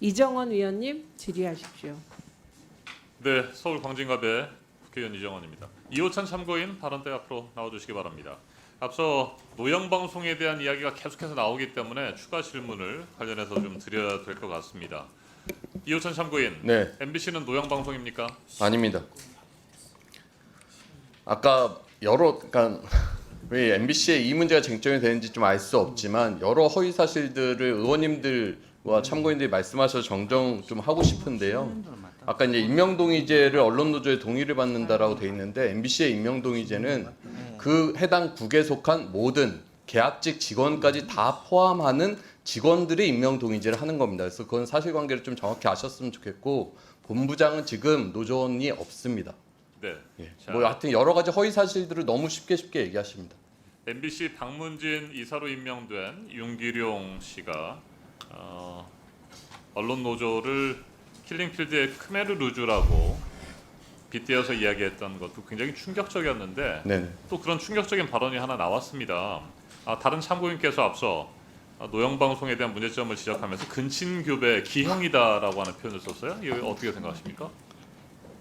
이정원 위원님 질의하십시오. 네, 서울 광진갑의 국회의원 이정원입니다. 이호찬 참고인 발언대 앞으로 나와주시기 바랍니다. 앞서 노영방송에 대한 이야기가 계속해서 나오기 때문에 추가 질문을 관련해서 좀 드려야 될 것 같습니다. 이호찬 참고인, 네, MBC는 노영방송입니까? 아닙니다. 아까 그러니까 왜 MBC에 이 문제가 쟁점이 되는지 좀 알 수 없지만 여러 허위 사실들을 의원님들과 참고인들이 말씀하셔서 정정 좀 하고 싶은데요. 아까 이제 임명동의제를 언론노조의 동의를 받는다라고 돼 있는데 MBC의 임명동의제는 그 해당 국에 속한 모든 계약직 직원까지 다 포함하는 직원들이 임명동의제를 하는 겁니다. 그래서 그건 사실관계를 좀 정확히 아셨으면 좋겠고 본부장은 지금 노조원이 없습니다. 네. 예. 자, 뭐 하여튼 여러 가지 허위 사실들을 너무 쉽게 얘기하십니다. MBC 박문진 이사로 임명된 윤기룡 씨가 언론 노조를 킬링필드의 크메르 루즈라고 빗대어서 이야기했던 것도 굉장히 충격적이었는데 네. 또 그런 충격적인 발언이 하나 나왔습니다. 다른 참고인께서 앞서 노영방송에 대한 문제점을 지적하면서 근친교배 기형이다라고 하는 표현을 썼어요. 이거 어떻게 생각하십니까?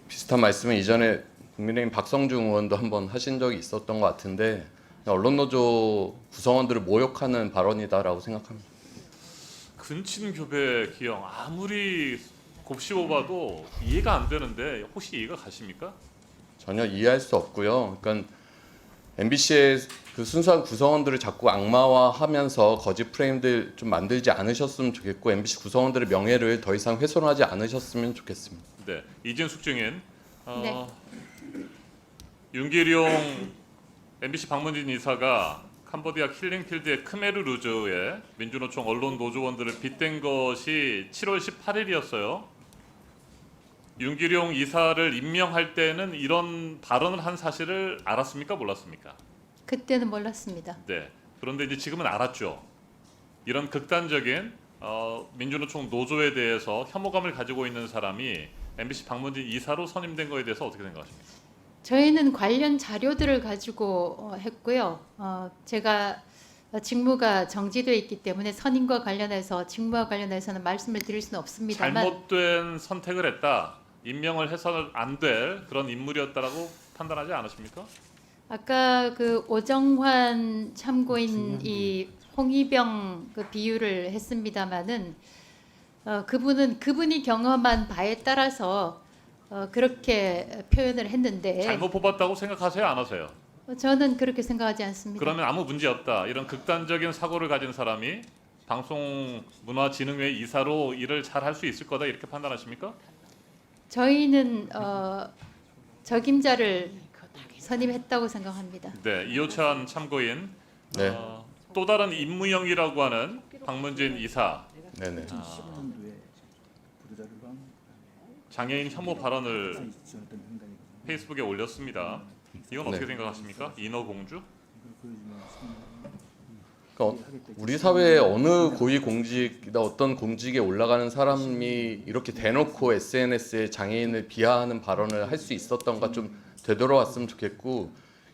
비슷한 말씀은 이전에 국민의힘 박성중 의원도 한번 하신 적이 있었던 것 같은데 언론노조 구성원들을 모욕하는 발언이다라고 생각합니다. 근친교배 기형 아무리 곱씹어봐도 이해가 안 되는데 혹시 이해가 가십니까? 전혀 이해할 수 없고요. 그러니까 MBC의 그 순수한 구성원들을 자꾸 악마화하면서 거짓 프레임들 좀 만들지 않으셨으면 좋겠고 MBC 구성원들의 명예를 더 이상 훼손하지 않으셨으면 좋겠습니다. 네, 이진숙 증인. 네. 윤기룡 MBC 박문진 이사가 캄보디아 킬링필드의 크메르 루즈에 민주노총 언론 노조원들을 빗댄 것이 7월 18일이었어요. 윤기룡 이사를 임명할 때는 이런 발언을 한 사실을 알았습니까? 몰랐습니까? 그때는 몰랐습니다. 네. 그런데 이제 지금은 알았죠. 이런 극단적인 민주노총 노조에 대해서 혐오감을 가지고 있는 사람이 MBC 박문진 이사로 선임된 거에 대해서 어떻게 생각하십니까? 저희는 관련 자료들을 가지고 했고요. 제가 직무가 정지되어 있기 때문에 선임과 관련해서 직무와 관련해서는 말씀을 드릴 수는 없습니다만 잘못된 선택을 했다. 임명을 해서는 안 될 그런 인물이었다라고 판단하지 않으십니까? 아까 그 오정환 참고인이 홍위병 그 비유를 했습니다마는 그분이 경험한 바에 따라서 그렇게 표현을 했는데 잘못 뽑았다고 생각하세요? 안 하세요? 저는 그렇게 생각하지 않습니다. 그러면 아무 문제 없다. 이런 극단적인 사고를 가진 사람이 방송문화진흥회 이사로 일을 잘 할 수 있을 거다 이렇게 판단하십니까? 저희는 적임자를 선임했다고 생각합니다. 네, 이호찬 참고인. 네. 또 다른 임무영이라고 하는 박문진 이사 네네. 장애인 혐오 발언을 페이스북에 올렸습니다. 이건 어떻게 네. 생각하십니까? 인어공주? 그러니까 우리 사회의 어느 고위 공직이나 어떤 공직에 올라가는 사람이 이렇게 대놓고 SNS에 장애인을 비하하는 발언을 할 수 있었던가 좀 되돌아왔으면 좋겠고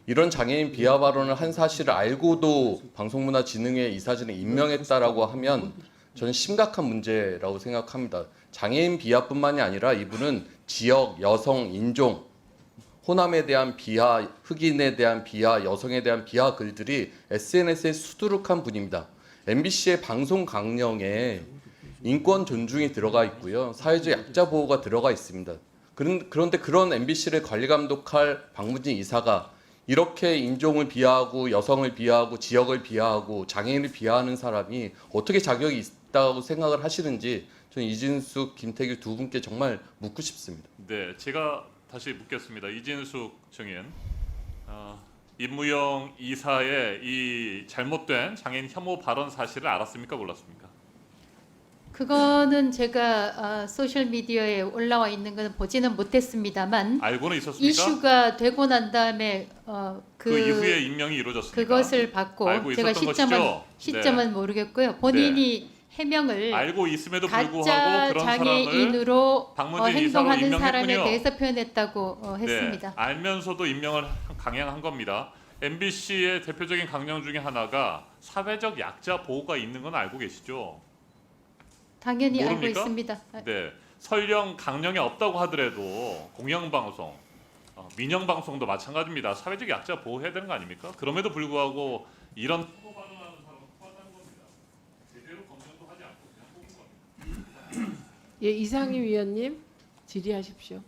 이런 장애인 비하 발언을 한 사실을 알고도 방송문화진흥회 이사진에 임명했다라고 하면 저는 심각한 문제라고 생각합니다. 장애인 비하뿐만이 아니라 이분은 지역, 여성, 인종, 호남에 대한 비하, 흑인에 대한 비하, 여성에 대한 비하 글들이 SNS에 수두룩한 분입니다. MBC의 방송 강령에 인권 존중이 들어가 있고요. 사회적 약자 보호가 들어가 있습니다. 그런데 그런 MBC를 관리 감독할 박문진 이사가 이렇게 인종을 비하하고 여성을 비하하고 지역을 비하하고 장애인을 비하하는 사람이 어떻게 자격이 있다고 생각을 하시는지 저는 이진숙, 김태규 두 분께 정말 묻고 싶습니다. 네, 제가 다시 묻겠습니다. 이진숙 증인, 임무영 이사의 이 잘못된 장애인 혐오 발언 사실을 알았습니까? 몰랐습니까? 그거는 제가 소셜 미디어에 올라와 있는 것은 보지는 못했습니다만 알고는 있었습니까? 이슈가 되고 난 다음에 그 이후에 임명이 이루어졌습니까? 그것을 받고 알고 제가 있었던 시점은 것이죠? 모르겠고요. 본인이 해명을 알고 있음에도 불구하고 가짜 그런 사람을 장애인으로 박문진 이사로 행동하는 사람에 임명했군요. 대해서 표현했다고 했습니다. 네, 알면서도 임명을 강행한 겁니다. MBC의 대표적인 강령 중에 하나가 사회적 약자 보호가 있는 건 알고 계시죠? 당연히 알고 모릅니까? 있습니다. 네, 설령 강령이 없다고 하더라도 공영방송, 민영방송도 마찬가지입니다. 사회적 약자 보호해야 되는 거 아닙니까? 그럼에도 불구하고 이런 포도 발언하는 사람은 포함하는 겁니다. 제대로 검증도 하지 않고 그냥 뽑은 겁니다. 예, 이상희 위원님 질의하십시오.